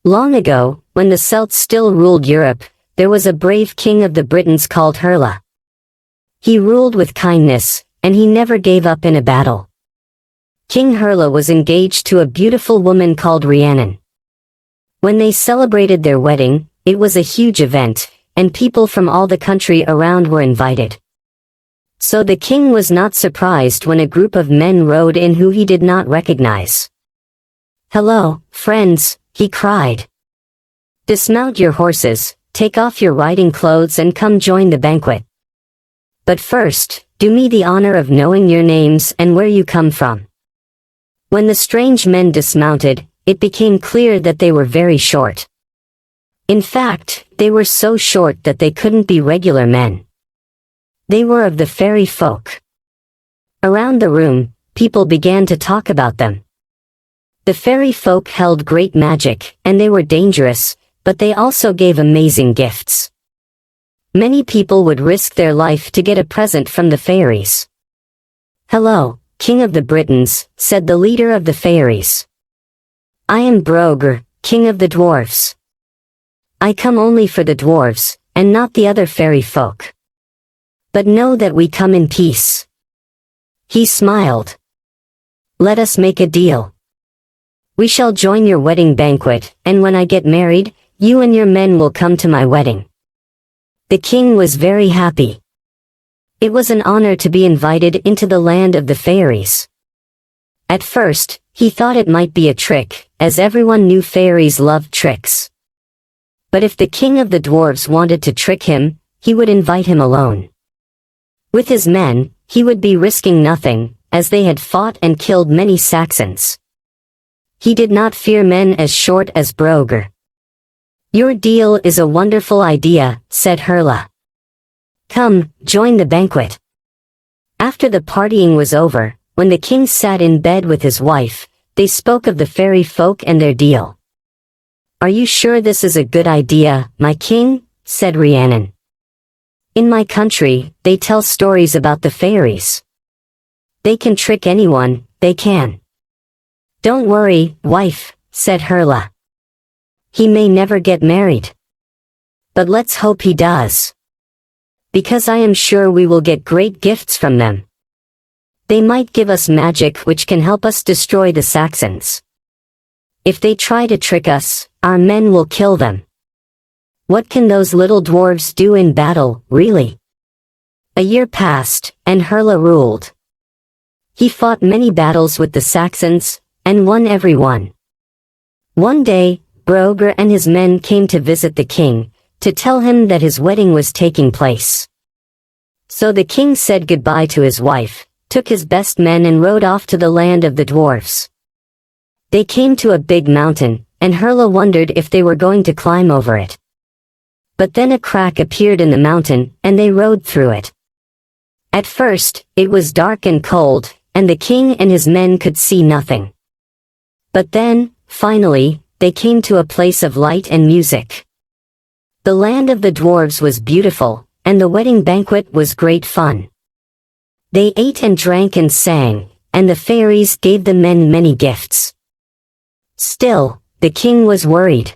Long ago, when the Celts still ruled Europe, there was a brave king of the Britons called Hurla. He ruled with kindness, and he never gave up in a battle. King Hurla was engaged to a beautiful woman called Rhiannon. When they celebrated their wedding, it was a huge event, and people from all the country around were invited. So the king was not surprised when a group of men rode in who he did not recognize. "Hello, friends," he cried. "Dismount your horses, take off your riding clothes and come join the banquet. But first, do me the honor of knowing your names and where you come from." When the strange men dismounted, it became clear that they were very short. In fact, they were so short that they couldn't be regular men. They were of the fairy folk. Around the room, people began to talk about them. The fairy folk held great magic, and they were dangerous, but they also gave amazing gifts. Many people would risk their life to get a present from the fairies. "Hello, King of the Britons," said the leader of the fairies. "I am Brogr, King of the Dwarfs. I come only for the dwarves, and not the other fairy folk. But know that we come in peace." He smiled. "Let us make a deal. We shall join your wedding banquet, and when I get married, you and your men will come to my wedding." The king was very happy. It was an honor to be invited into the land of the fairies. At first, he thought it might be a trick, as everyone knew fairies loved tricks. But if the king of the dwarves wanted to trick him, he would invite him alone. With his men, he would be risking nothing, as they had fought and killed many Saxons. He did not fear men as short as Brogr. "Your deal is a wonderful idea," said Hurla. "Come, join the banquet." After the partying was over, when the king sat in bed with his wife, they spoke of the fairy folk and their deal. "Are you sure this is a good idea, my king?" said Rhiannon. "In my country, they tell stories about the fairies. They can trick anyone, they can." "Don't worry, wife," said Hurla. "He may never get married. But let's hope he does. Because I am sure we will get great gifts from them. They might give us magic which can help us destroy the Saxons. If they try to trick us, our men will kill them. What can those little dwarves do in battle, really?" A year passed, and Hurla ruled. He fought many battles with the Saxons, and won every one. One day, Brogr and his men came to visit the king, to tell him that his wedding was taking place. So the king said goodbye to his wife, took his best men and rode off to the land of the dwarfs. They came to a big mountain, and Hurla wondered if they were going to climb over it. But then a crack appeared in the mountain, and they rode through it. At first, it was dark and cold, and the king and his men could see nothing. But then, finally, they came to a place of light and music. The land of the dwarves was beautiful, and the wedding banquet was great fun. They ate and drank and sang, and the fairies gave the men many gifts. Still, the king was worried.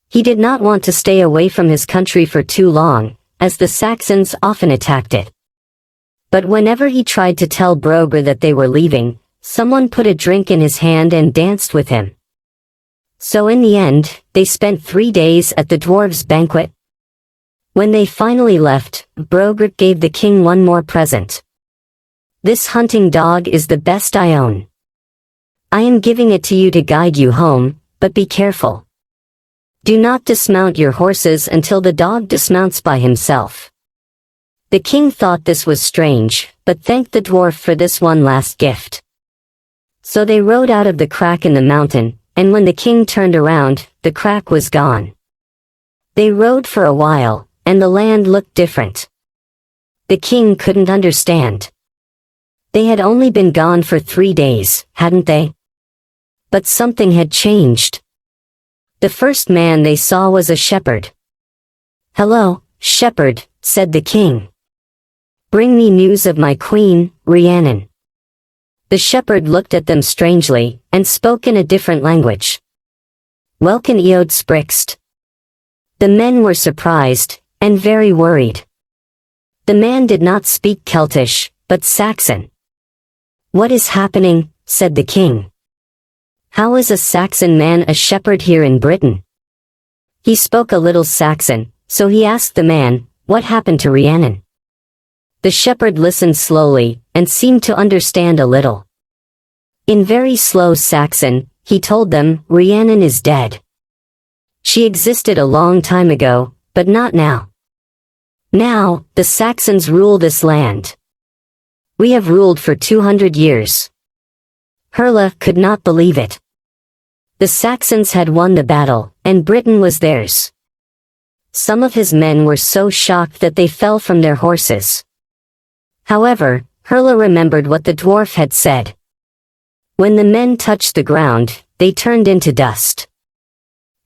He did not want to stay away from his country for too long, as the Saxons often attacked it. But whenever he tried to tell Brogr that they were leaving, someone put a drink in his hand and danced with him. So in the end, they spent 3 days at the dwarves' banquet. When they finally left, Brogr gave the king one more present. "This hunting dog is the best I own. I am giving it to you to guide you home, but be careful. Do not dismount your horses until the dog dismounts by himself." The king thought this was strange, but thanked the dwarf for this one last gift. So they rode out of the crack in the mountain, and when the king turned around, the crack was gone. They rode for a while, and the land looked different. The king couldn't understand. They had only been gone for 3 days, hadn't they? But something had changed. The first man they saw was a shepherd. "Hello, shepherd," said the king. "Bring me news of my queen, Rhiannon." The shepherd looked at them strangely, and spoke in a different language. Welken eod sprixt. The men were surprised, and very worried. The man did not speak Celtish, but Saxon. "What is happening?" said the king. "How is a Saxon man a shepherd here in Britain?" He spoke a little Saxon, so he asked the man, "What happened to Rhiannon?" The shepherd listened slowly, and seemed to understand a little. In very slow Saxon, he told them, "Rhiannon is dead. She existed a long time ago, but not now. Now, the Saxons rule this land. We have ruled for 200 years. Herla could not believe it. The Saxons had won the battle, and Britain was theirs. Some of his men were so shocked that they fell from their horses. However, Herla remembered what the dwarf had said. When the men touched the ground, they turned into dust.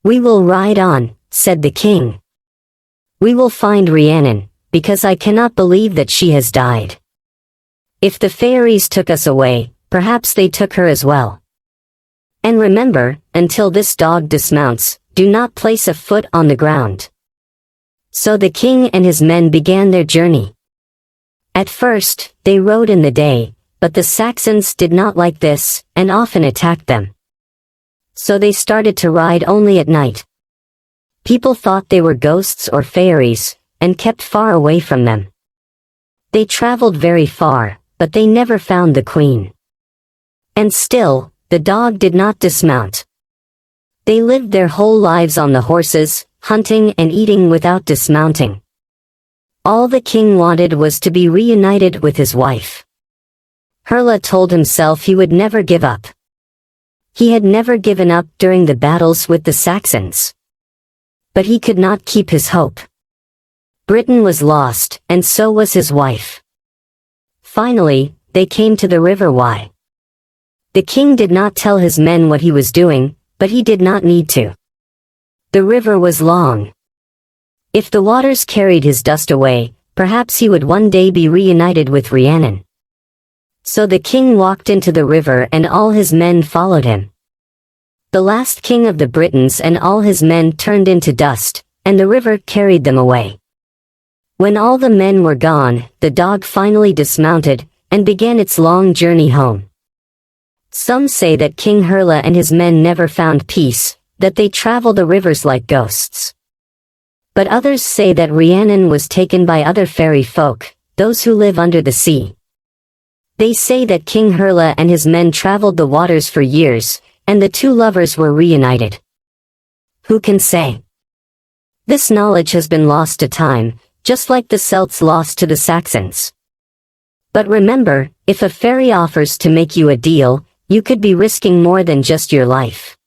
"We will ride on," said the king. "We will find Rhiannon, because I cannot believe that she has died. If the fairies took us away, perhaps they took her as well. And remember, until this dog dismounts, do not place a foot on the ground." So the king and his men began their journey. At first, they rode in the day, but the Saxons did not like this, and often attacked them. So they started to ride only at night. People thought they were ghosts or fairies, and kept far away from them. They traveled very far, but they never found the queen. And still, the dog did not dismount. They lived their whole lives on the horses, hunting and eating without dismounting. All the king wanted was to be reunited with his wife. Herla told himself he would never give up. He had never given up during the battles with the Saxons. But he could not keep his hope. Britain was lost, and so was his wife. Finally, they came to the river Wye. The king did not tell his men what he was doing, but he did not need to. The river was long. If the waters carried his dust away, perhaps he would one day be reunited with Rhiannon. So the king walked into the river and all his men followed him. The last king of the Britons and all his men turned into dust, and the river carried them away. When all the men were gone, the dog finally dismounted, and began its long journey home. Some say that King Herla and his men never found peace, that they travel the rivers like ghosts. But others say that Rhiannon was taken by other fairy folk, those who live under the sea. They say that King Herla and his men traveled the waters for years, and the two lovers were reunited. Who can say? This knowledge has been lost to time, just like the Celts lost to the Saxons. But remember, if a fairy offers to make you a deal, you could be risking more than just your life.